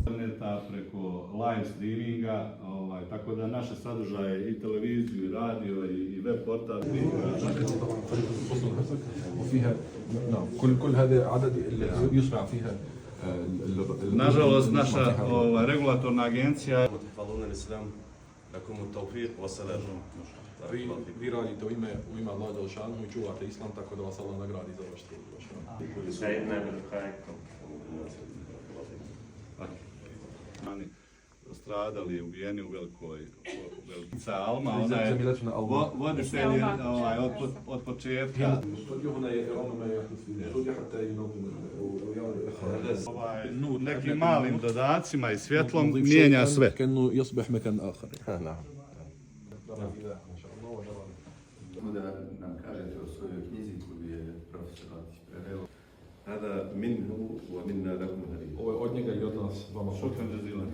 interneta, preko live streaminga, tako da naše sadržaje i televiziju, i radio, i web portal. وفيها نعم كل هذا عدد يسمع فيها. Nažalost, naša regulatorna agencija vi radite u ime Allaha dželešanu i čuvate islam, tako da vas Allah nagradi za vaš trud. Stradali, ubijeni u velikoj Alma, ona je voditelj od početka. Nekim malim dodacima i svjetlom mijenja sve. Da nam kažete o svojoj knjizi koju je profesor Atić preveo. Hada minhu wa minna lakum hadi. Ovo je od njega i od nas vama. Šukran džezilan.